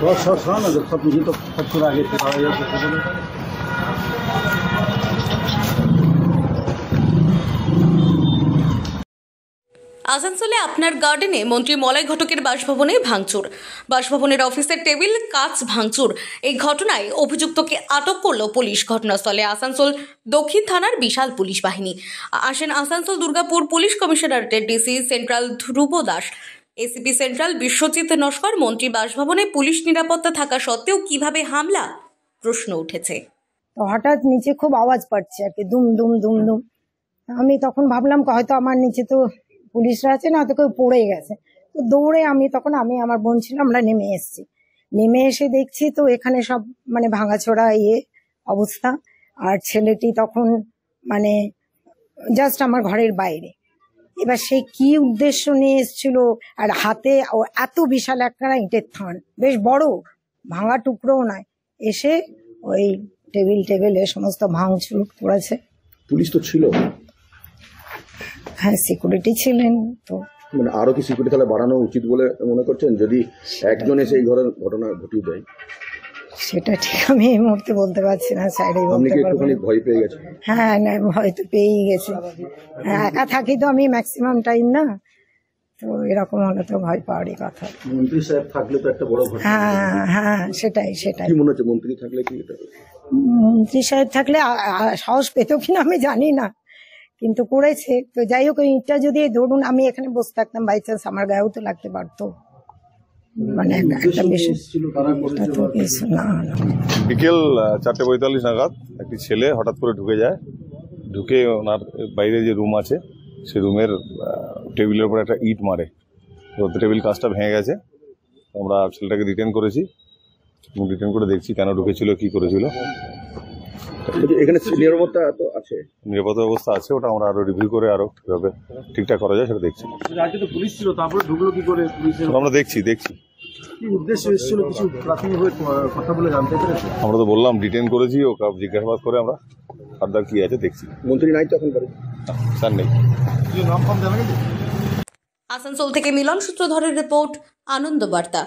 सब मुझे तो सब पूरा आगे আসানসোলে আপনার গার্ডেনে মন্ত্রী মলয় ঘটকের বাসভবনে ভাঙচুর, বাসভবনের অফিসের টেবিল কাঁচ ভাঙচুর। এই ঘটনায় অভিযুক্তকে আটক করল পুলিশ। ঘটনাস্থলে আসানসোল দক্ষিণ থানার বিশাল পুলিশ বাহিনী আসেন। আসানসোল দুর্গাপুর পুলিশ কমিশনারেটের DC central Dhruba Das, ACP central Biswajit Naskar. মন্ত্রী বাসভবনে পুলিশ নিরাপত্তা থাকা সত্ত্বেও কিভাবে হামলা, প্রশ্ন উঠেছে। তো হঠাৎ নিচে খুব আওয়াজ পাচ্ছে আর কি, দুম দুম দুম দুম। আমি তখন ভাবলাম হয়তো আমার নিচে তো পুলিশরা আছে, না তো কেউ পড়ে গেছে। তো দৌড়ে আমি আমার বোন ছিল, আমরা নেমে এসেছি। নেমে এসে দেখছি তো এখানে সব মানে ভাঙাচোরা অবস্থা। আর ছেলেটি তখন মানে জাস্ট আমার ঘরের বাইরে। এবার সে কি উদ্দেশ্য নিয়ে এসেছিল, আর হাতে এত বিশাল একটা ইটের থান, বেশ বড়, ভাঙা টুকরোও নয়, এসে ওই টেবিলে সমস্ত ভাঙচুর করেছে। পুলিশ তো ছিল, হ্যাঁ সিকিউরিটি ছিলেন। তো মানে আরো কি সিকিউরিটি তাহলে বাড়ানো উচিত বলে মনে করছেন, যদি একজন এসে এই ঘরের ঘটনা ঘটিয়ে দেয়? সেটা ঠিক আমি এই মুহূর্তে বলতে পারছি না, সাইডে বলতে পারবো। ভয় পেয়ে গেছে? হ্যাঁ না, ভয় তো পেয়েই গেছে। একা থাকি তো আমি ম্যাক্সিমাম টাইম, না তো এরকম হলে তো ভয় পাওয়ারই কথা। মন্ত্রী সাহেব থাকলে তো একটা বড় ঘটনা। হ্যাঁ সেটাই। কি মনে হচ্ছে মন্ত্রী থাকলে কি এটা? মন্ত্রী সাহেব থাকলে সাহস পেত কিনা আমি জানি না, কিন্তু করেছে। তো যাই হোক, ইটটা যদি ধরুন আমি এখানে বসে থাকতাম, বাই চান্স আমার গায়েও তো লাগতে পারতো। মানে একটা বিশেষ না। বিকেল 4:45 নাগাদ একটি ছেলে হঠাৎ করে ঢুকে ওনার বাইরে যে রুম আছে সেই রুমের টেবিলের উপর একটা ইট মারে। টেবিল কাজটা ভেঙে গেছে। আমরা ছেলেটাকে রিটেন করেছি এবং রিটেন করে দেখছি কেন ঢুকেছিল, কি করেছিল। এখানে নিরাপত্তা তো আছে, নিরাপত্তা ব্যবস্থা আছে, ওটা আমরা আরো রিভিউ করে আরো কিভাবে ঠিকঠাক করা যায় সেটা দেখছি। আগে তো পুলিশ ছিল, তারপরে ঢুকলো কি করে? আমরা দেখছি কি উদ্দেশ্য এসেছিল কিছু প্রাথমিকভাবে কথা বলে জানতে পেরেছি? আমরা তো বললাম রিটেন করেছি, ও জিজ্ঞাসাবাদ করে আমরা ফার্দার কি আছে দেখছি। মন্ত্রী নাই তো এখন করে? স্যার নেই। নাম জানা গেছে? আসানসোল থেকে মিলন সূত্রধরের রিপোর্ট, আনন্দ বার্তা।